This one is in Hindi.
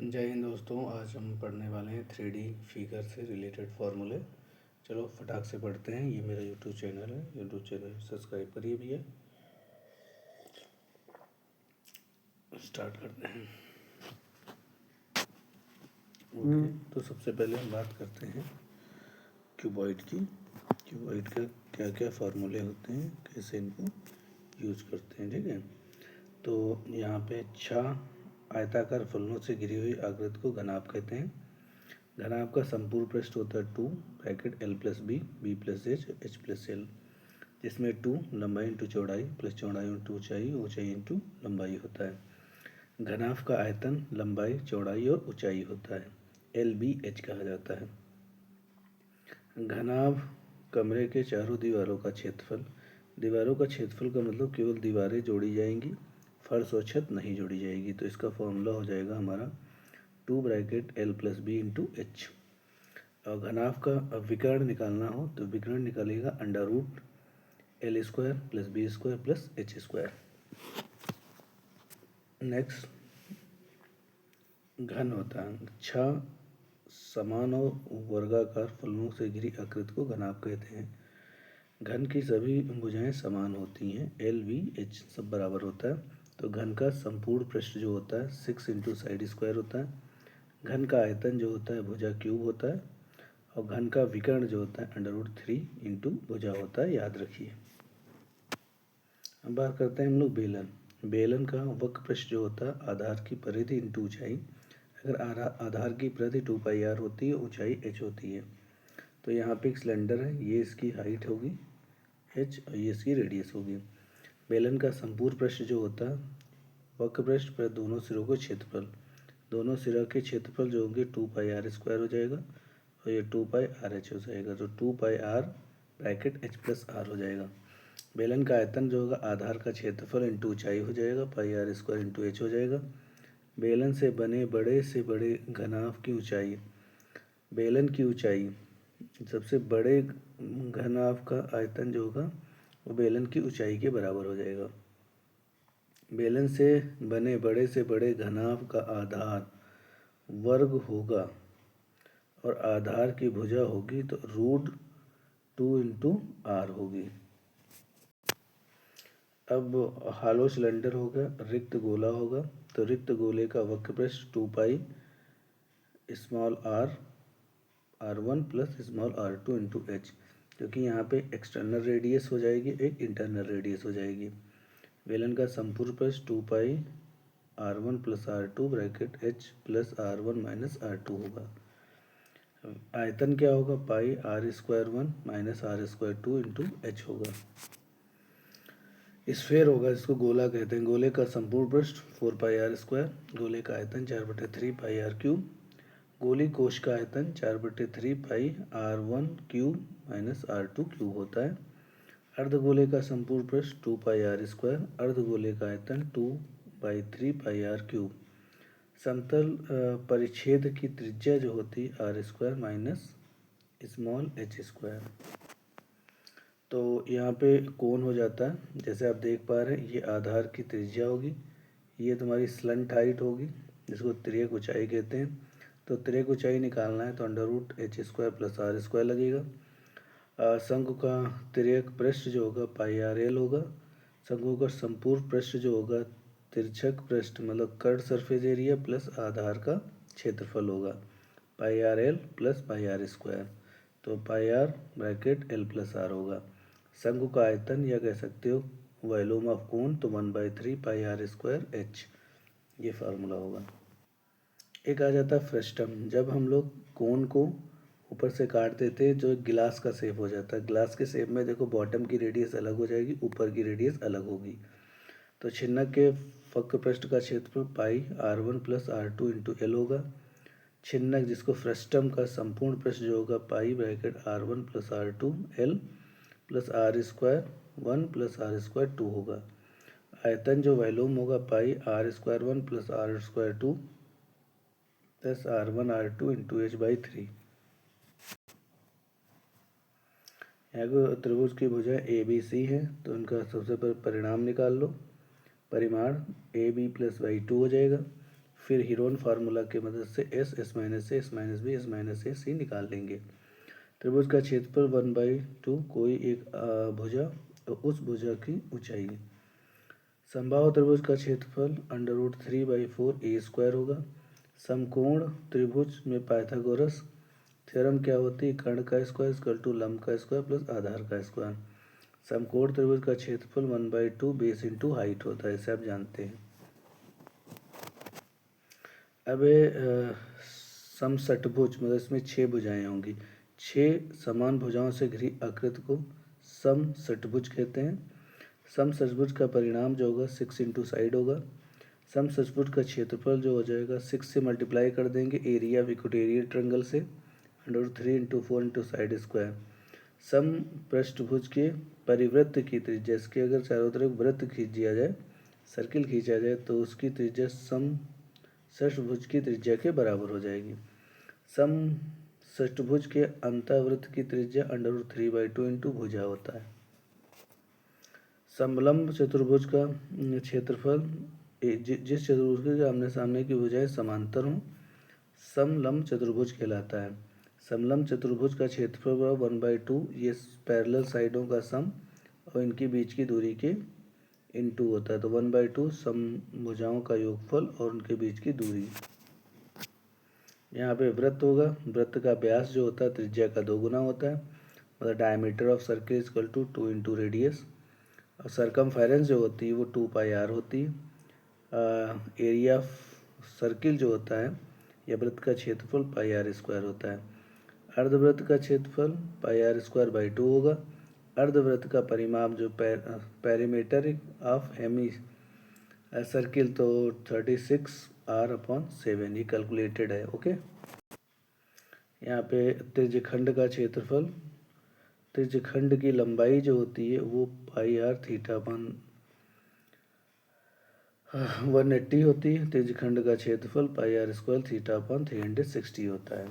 जय हिंद दोस्तों। आज हम पढ़ने वाले हैं 3D फिगर से रिलेटेड फार्मूले। चलो फटाक से पढ़ते हैं। ये मेरा यूट्यूब चैनल है, यूट्यूब चैनल सब्सक्राइब करिए भैया। स्टार्ट करते हैं। ओके, तो सबसे पहले हम बात करते हैं क्यूबॉइड की। क्यूबॉइड का क्या क्या फार्मूले होते हैं, कैसे इनको यूज करते हैं, ठीक है। तो यहाँ पे 6 आयताकार फलनों से घिरी हुई आकृति को घनाभ कहते हैं। घनाभ का संपूर्ण पृष्ठ होता है 2 bracket L plus B, B plus H plus L, जिसमें 2 लंबाई इंटू चौड़ाई प्लस चौड़ाई इंटू ऊंचाई, ऊंचाई इंटू लंबाई होता है। घनाभ का आयतन लंबाई, चौड़ाई और ऊंचाई होता है, LBH कहा जाता है। घनाभ कमरे के चारों दीवारों का क्षेत्रफल। दीवारों का क्षेत्रफल का मतलब केवल दीवारें जोड़ी जाएंगी, फर्श और छत नहीं जोड़ी जाएगी। तो इसका फॉर्मूला हो जाएगा हमारा 2 bracket L plus B into H. और घनाभ का विकर्ण निकालना हो तो विकर्ण निकालेगा under root L square plus B square plus H square. Next, घन होता है 6 समान और वर्गाकार फलनों से घिरी आकृति को घनाभ कहते हैं। घन की सभी भुजाएं समान होती हैं, LVH सब बराबर होता है। तो घन का संपूर्ण पृष्ठ जो होता है 6 इंटू साइड स्क्वायर होता है। घन का आयतन जो होता है भुजा क्यूब होता है। और घन का विकर्ण जो होता है अंडर रूट 3 इंटू भुजा होता है, याद रखिए। अब बात करते हैं हम लोग बेलन। बेलन का वक्र पृष्ठ जो होता है आधार की परिधि इंटू ऊंचाई। अगर आधार की परिधि 2πr होती है, ऊंचाई h होती है। तो यहाँ पे एक सिलेंडर है, ये इसकी हाइट होगी h और ये इसकी रेडियस होगी। बेलन का संपूर्ण पृष्ठ जो होता है वक्र पृष्ठ पर दोनों सिरों के क्षेत्रफल, दोनों सिरों के क्षेत्रफल जो होंगे 2πr स्क्वायर हो जाएगा और ये 2πrh हो जाएगा। तो 2πr bracket h plus r हो जाएगा। बेलन का आयतन जो होगा आधार का क्षेत्रफल इंटू ऊंचाई हो जाएगा, πr स्क्वायर इंटू h हो जाएगा। बेलन से बने बड़े से बड़े घनाभ की ऊंचाई, बेलन की ऊंचाई सबसे बड़े घनाभ का आयतन जो होगा वो बेलन की ऊंचाई के बराबर हो जाएगा। बेलन से बने बड़े से बड़े घनाभ का आधार वर्ग होगा और आधार की भुजा होगी तो रूट 2 इंटू आर होगी। अब हालो सिलेंडर होगा, रिक्त गोला होगा, तो रिक्त गोले का वक्र पृष्ठ 2π small r r1 plus small r2 into h, क्योंकि यहाँ पे एक्सटर्नल रेडियस हो जाएगी, एक इंटरनल रेडियस हो जाएगी। बेलन का संपूर्ण पृष्ठ 2π r1 plus r2 bracket h plus r1 minus r2 होगा। आयतन क्या होगा, pi r square 1 minus r square 2 into H होगा। स्फेयर होगा, जिसको गोला कहते हैं। गोले का संपूर्ण पृष्ठ 4πr स्क्वायर, गोले का आयतन 4/3 πr क्यूब, गोली कोश का आयतन 4/3 पाई r1 cube minus r2 cube होता है। अर्धगोले का संपूर्ण पृष्ठ 2πr स्क्वायर, अर्धगोले का आयतन 2/3 πr क्यूब। समतल परिच्छेद की त्रिज्या जो होती है r square minus small h square. तो यहाँ पे कोण हो जाता है, जैसे आप देख पा रहे हैं, ये आधार की त्रिज्या होगी, ये तुम्हारी स्लंट हाइट होगी जिसको तिर्यक ऊंचाई कहते हैं। तो तिर्यक ऊंचाई निकालना है तो under root h square plus r square लगेगा। शंकु का तिर्यक पृष्ठ जो होगा πrl होगा। शंकु का संपूर्ण पृष्ठ जो होगा तिरछक पृष्ठ मतलब कर्ड सरफेस एरिया प्लस आधार का क्षेत्रफल होगा, πrl प्लस πr स्क्वायर। तो πr bracket l plus r होगा। शंकु का आयतन या कह सकते हो वॉल्यूम ऑफ कोन, तो 1/3 πr स्क्वायर h, ये फार्मूला होगा। एक आ जाता है फ्रस्टम। जब हम लोग कोन को ऊपर से काट देते हैं जो गिलास का शेप हो जाता है, ग्लास के शेप में देखो बॉटम की रेडियस अलग हो जाएगी, ऊपर की रेडियस अलग होगी। तो छिन्नक के वक्र पृष्ठ का क्षेत्रफल पाई r1 plus r2 into L होगा। छिन्नक जिसको फ्रस्टम का संपूर्ण पृष्ठ जो होगा pi bracket r1 plus r2 l plus r square 1 plus r square 2 होगा। आयतन जो वॉल्यूम होगा pi r square 1 plus r square 2 plus r1 r2 into h/3। यहाँ को त्रिभुज की भुजा ABC है, तो इनका सबसे पहले परिणाम निकाल लो। परिमाण AB प्लस y2 हो जाएगा। फिर हीरोन फार्मूला की मदद से s, s minus a, s minus b, s minus a, c निकाल लेंगे। त्रिभुज का क्षेत्रफल 1/2 कोई एक भुजा और उस भुजा की ऊंचाई। समबाहु त्रिभुज का क्षेत्रफल √3/4 ए स्क्वायर होगा। समकोण त्रिभुज में पाइथागोरस थ्योरम क्या होती है? कर्ण का स्क्वायर इक्वल टू लंब का स्क्वायर प्लस आधार का स्क्वायर। समकोण त्रिभुज का क्षेत्रफल 1/2 बेस इंटू हाइट होता है, इसे आप जानते हैं। अब समषटभुज मतलब इसमें 6 भुजाएं होंगी। 6 समान भुजाओं से घिरी आकृति को समषटभुज कहते हैं। समषटभुज का परिणाम जो होगा 6 इंटू साइड होगा। समषटभुज का क्षेत्रफल जो हो जाएगा 6 से मल्टीप्लाई कर देंगे एरिया ऑफ इक्वेटोरियल ट्रायंगल से, √3 इंटू 4 इंटू साइड स्क्वायर। सम पृष्ठभुज के परिवृत्त की त्रिज्या, इसके अगर चारों तरफ वृत्त खींच दिया जाए, सर्किल खींचा जाए, तो उसकी त्रिज्या समषटभुज की त्रिज्या के बराबर हो जाएगी। समषटभुज के अंतःवृत्त की त्रिज्या √3/2 इंटू भुजा होता है। समलंब चतुर्भुज का क्षेत्रफल जिस चतुर्भुज के आमने सामने की भुजाएं समांतर हों समलंब चतुर्भुज कहलाता है। समलंब चतुर्भुज का क्षेत्रफल 1/2 ये पैरेलल साइडों का सम और इनके बीच की दूरी के इनटू होता है, तो 1/2 समभुजाओं का योगफल और उनके बीच की दूरी। यहाँ पे वृत्त होगा, वृत्त का व्यास जो होता है त्रिज्या का 2 गुना होता है, मतलब diameter of circle equal to 2 into radius. और सरकमफेरेंस जो होती है वो 2πr होती है। एरिया ऑफ सर्किल जो होता है या वृत्त का क्षेत्रफल πr² होता है। अर्धवृत्त का क्षेत्रफल πr²/2 होगा। अर्धवृत्त का परिमाप जो पेरीमीटर ऑफ हेमी सर्किल तो 36r/7 ये कैलकुलेटेड है। ओके, यहाँ पे त्रिज्यखंड का क्षेत्रफल, त्रिज्यखंड की लंबाई जो होती है वो πr θ/180 होती है। त्रिज्यखंड का क्षेत्रफल πr² θ/360 होता है।